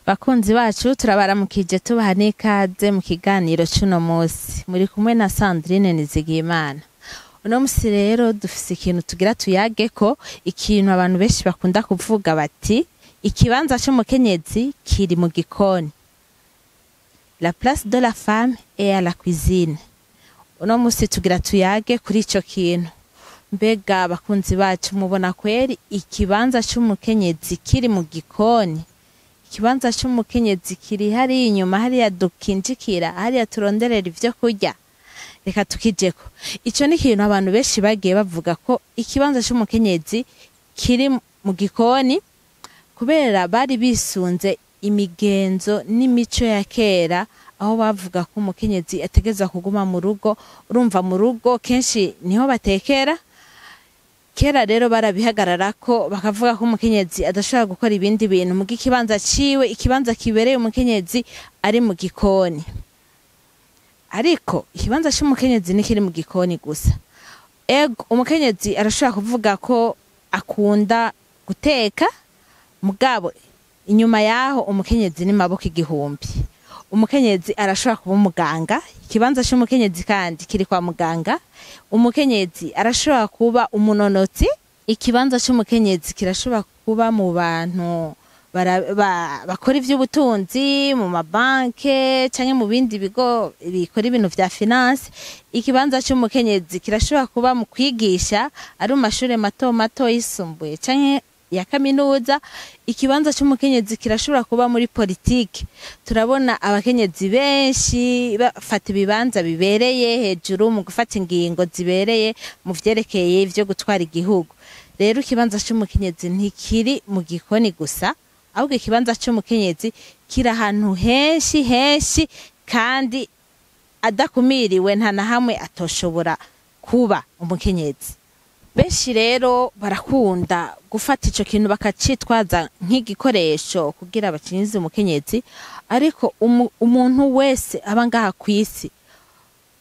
Bakunzi bacu turabaramukije tubaha n'ikaze mu kiganiro cy'uno munsi. Muri kumwe na Sandrine Nizigiyimana. Uno munsi rero dufise ikintu tugira tuyageko, ikintu abantu benshi bakunda kuvuga bati ikibanza cy'umukenyezi kiri mu gikoni. La place de la femme est à la cuisine. Uno munsi tugira tuyage kuri ico kintu. Mbega bakunzi bacu mubona kweri ikibanza cy'umukenyezi kiri mu gikoni? Ikibanza cy'umukenyezi kiri hari inyuma hariya dukinjikira hariya turonderera ivyo kurya. Reka tukijeko. Ico ni ikintu abantu benshi bagiye bavuga ko ikibanza cy'umukenyezi kiri mu gikoni kubera bari bisunze imigenzo n'imico ya kera, aho bavuga ko umukenyezi ategeza kuguma mu rugo. Urumva mu rugo kenshi niho batekera. Kera rero barabihagarara ko bakavuga ko umukenyezi adashobora gukora ibindi bintu mu gikibanza ciwe, ikibanza kibereye umukenyezi ari mu gikoni. Ariko ikibanza cy'umukenyezi nikiri mu gikoni gusa. Ego umukenyezi arashobora kuvuga ko akunda guteka, mugabo inyuma yaho umukenyezi ni maboko igihumbi. Umukenyezi arashobora kuba umuganga, ikibanza cy'umukenyezi kandi kiri kwa muganga. Umukenyezi arashobora kuba umunonotsi, ikibanza cy'umukenyezi kirashobora kuba mu bantu bakora ivy'ubutunzi mu mabanke canke mu bindi bigo bikora ibintu vya finance. Ikibanza cy'umukenyezi kirashobora kuba mu kwigisha ari mu mashure mato mato yisumbuye canke ya kaminuza. Ikibanza cy'umukenyezi kirashobora kuba muri politike. Turabona abakenyezi benshi bafata ibibanza bibereye hejuru mu gufata ingingo zibereye mu vyerekeye ivyo gutwara igihugu. Rero ikibanza cy'umukenyezi ntikiri mu gikoni gusa, ahubwo ikibanza cy'umukenyezi kiri ahantu henshi kandi adakumiriwe, nta na hamwe atoshobora kuba umukenyezi. Benshi rero barakunda gufata ico kintu bakacitwaza nk'igikoresho kugira bacinyize umukenyezi, ariko umuntu wese aba ngaha kw'isi,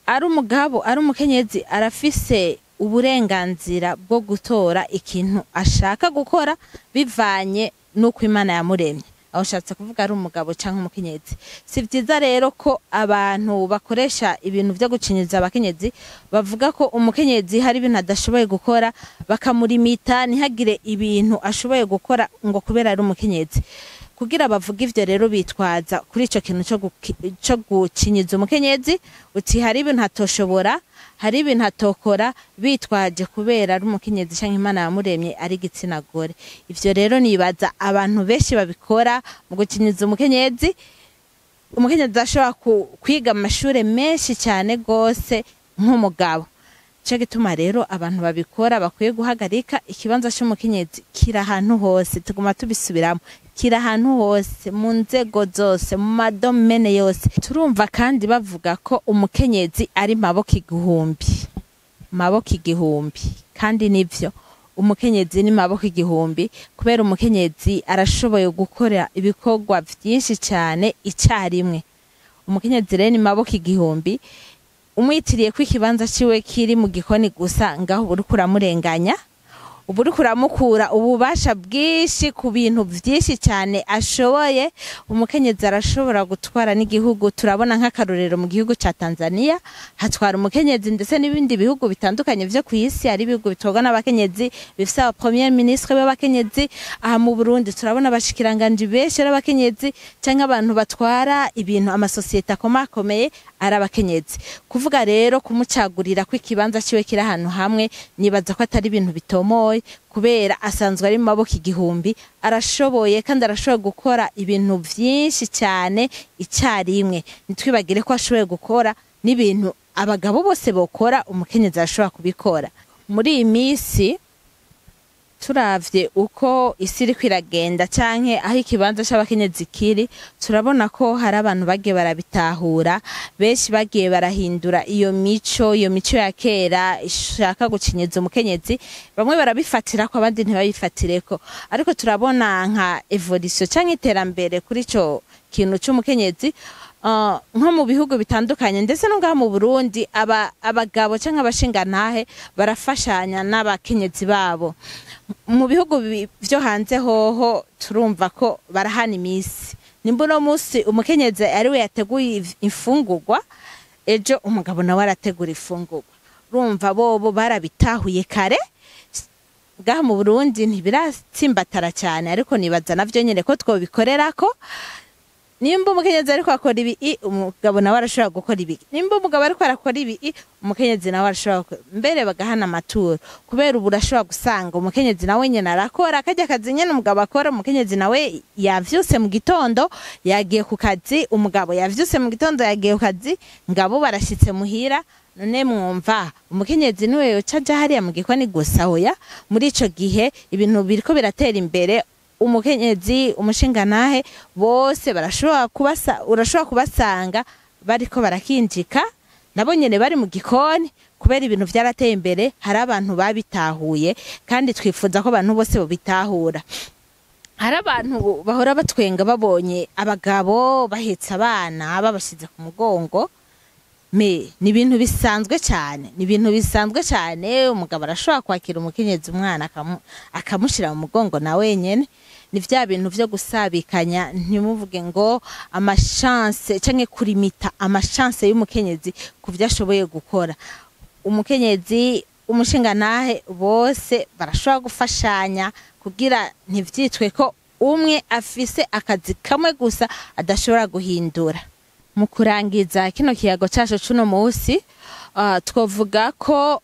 ari umugabo ari umukenyezi, arafise uburenganzira bwo gutora ikintu ashaka gukora bivanye nuko Imana yamuremye. Aho shatse kuvuga ari umugabo canke umukenyezi. Si vyiza rero ko abantu bakoresha ibintu vyo gucinyiza abakenyezi bavuga ko umukenyezi hari ibintu adashoboye gukora, bakamurimita ntihagire ibintu ashoboye gukora ngo kubera ari umukenyezi. Kugira bavuga ivyo rero bitwaza kuri ico kintu cyo gucinyiza umukenyezi, uti hari ibintu atoshobora, hari ibintu atokora, bitwaje kubera ari umukenyezi canke Imana yamuremye ari igitsina gore. Ivyo rero nibaza abantu benshi babikora mu gucinyiza umukenyezi. Umukenyezi ashobora kwiga amashure menshi cyane gose nk'umugabo. Cyo gituma rero abantu babikora bakwiye guhagarika. Ikibanza cy'umukenyezi kiri ahantu hose, tuguma tubisubiramo, kiri ahantu hose mu nzego zose mu madomene yose. Turumva kandi bavuga ko umukenyezi ari maboko igihumbi, kandi nivyo umukenyezi ni maboko igihumbi, kubera umukenyezi arashoboye gukora ibikorwa vyinshi cyane icarimwe. Umukenyezi rero ni maboko igihumbi. Umwitiriye ko ikibanza ciwe kiri mu gikoni gusa, ngaho uriko uramurenganya, uriko uramukura ububasha bwinshi ku bintu vyinshi cyane ashoboye. Umukenyezi arashobora gutwara n'igihugu. Turabona nk'akarorero mu gihugu ca Tanzania hatwara umukenyezi, ndetse n'ibindi bihugu bitandukanye vyo kw'isi hari ibihugu bitwarwa n'abakenyezi bifise aba premier ministre b'abakenyezi. Aha mu Burundi turabona abashikiranganje benshi ari abakenyezi, canke abantu batwara ibintu amasosiyete akomakomeye ari abakenyezi. Kuvuga rero kumucagurira ko ikibanza ciwe kiri ahantu hamwe, nibaza ko atari ibintu bitomoye, kubera asanzwe ari maboko igihumbi, arashoboye kandi arashoboye gukora ibintu vyinshi cyane icarimwe. Nitwibagire ko ashoboye gukora n'ibintu abagabo bose bokora, umukenyezi arashobora kubikora. Muri iyi misi turavye uko isi iriko iragenda canke aho ikibanza c'abakenyezi kiri, turabona ko hari abantu bagiye barabitahura, benshi bagiye barahindura iyo mico ya kera ishaka gucinyiza umukenyezi. Bamwe barabifatira ko, abandi ntibabifatireko, ariko turabona nka evolution canke iterambere kuri ico kintu c'umukenyezi. Nko mu bihugu bitandukanye ndetse no ngaha mu Burundi, abagabo canke abashingantahe barafashanya n'abakenyezi babo. Mu bihugu vyo hanze hoho turumva ko barahana imisi, nimba uno munsi umukenyezi ari we yateguye imfungurwa ejo umugabo nawe arategura ifungurwa urumva bobo barabitahuye kare ngaha mu Burundi ntibiratsimbatara cyane ariko nibaza navyo nyene ko twobikorera ko nimba umukenyezi ariko akora ibi umugabo nawe arashobora gukora ibi nimba umugabo ariko arakora ibi umukenyezi nawe arashobora mbere bagahana amaturo kubera ubu urashobora gusanga umukenyezi nawe nyene arakora akajya akazi nyene umugabo akora umukenyezi nawe yavyuse mu gitondo yagiye ku kazi umugabo yavyuse mu gitondo yagiye ku kazi ngabo barashitse muhira none mwumva umukenyezi niwe yocaja hariya mu gikoni gusa hoya muri ico gihe ibintu biriko biratera imbere umukenyezi umushinganahe bose urashobora kubasanga bariko barakinjika nabo nyene bari mu gikoni kubera ibintu vyarateye imbere hari abantu babitahuye kandi twifuza ko abantu bose bobitahura hari abantu bahora batwenga babonye abagabo bahetse abana babashize ku mugongo ni ibintu bisanzwe cyane umugabo arashobora kwakira umukenyezi umwana akamushira mu mugongo na wenyene ni vya bintu vyo gusabikanya ntimuvuge ngo amachance canke kurimita amachance y'umukenyezi kuvyashoboye gukora umukenyezi umushinganahe bose barashobora gufashanya kugira ntivyitwe ko umwe afise akazi kamwe gusa adashobora guhindura mu kurangiza kino kiyago cyacu cuno munsi twovuga ko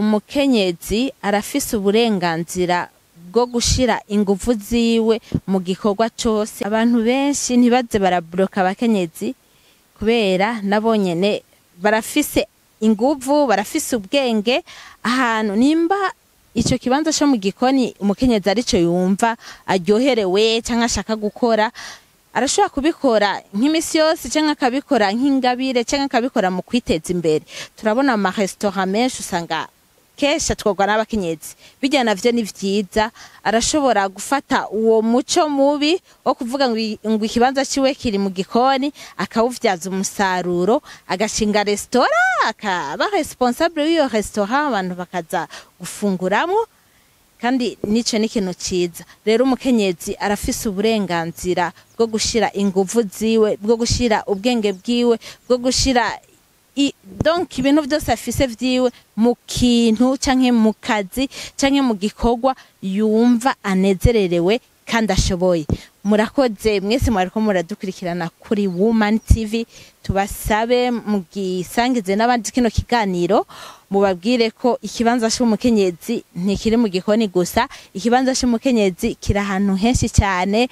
umukenyezi arafise uburenganzira bwo gushira ingufu ziwe mu gikorwa cyose abantu benshi ntibaze barabloka abakenyezi kubera nabonyene barafise ingufu barafise ubwenge ahantu nimba ico kibanza cyo mu gikoni umukenyezi arico yumva aryoherewe cyangwa ashaka gukora arashobora kubikora nk'imisi yose cyangwa akabikora nk'ingabire cyangwa akabikora mu kwiteza imbere turabona ama restaurant menshi usanga kesha twogwa n'abakenyezi bijya navyo ni vyiza arashobora gufata uwo muco mubi wo kuvuga ngo ikibanza ciwe kiri mu gikoni akawuvyaza umusaruro agashinga restaurant akaba responsable w'iyo restaurant abantu bakaza gufunguramwo kandi nico ni kintu ciza rero umukenyezi arafise uburenganzira bwo gushira ingufu ziwe bwo gushira ubwenge bwiwe bwo gushira donc ibintu byose afise vyiwe mu kintu canke mu kazi canke mu gikorwa yumva anezererewe kandi ashoboye murakoze mwese mwariko muradukurikirana kuri Woman TV tubasabe mugisangize n'abandi kino kiganiro mubabwire ko ikibanza cy'umukenyezi ntikiri mu gikoni gusa ikibanza cy'umukenyezi kiri ahantu henshi cyane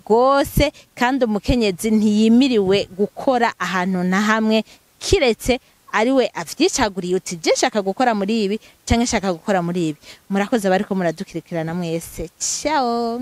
gose kandi umukenyezi ntiyimiriwe gukora ahantu na hamwe kiretse ariwe avyicaguriye uti je shaka gukora muri ibi canke shaka gukora muri ibi murakoze bariko muradukurikirana mwese ciao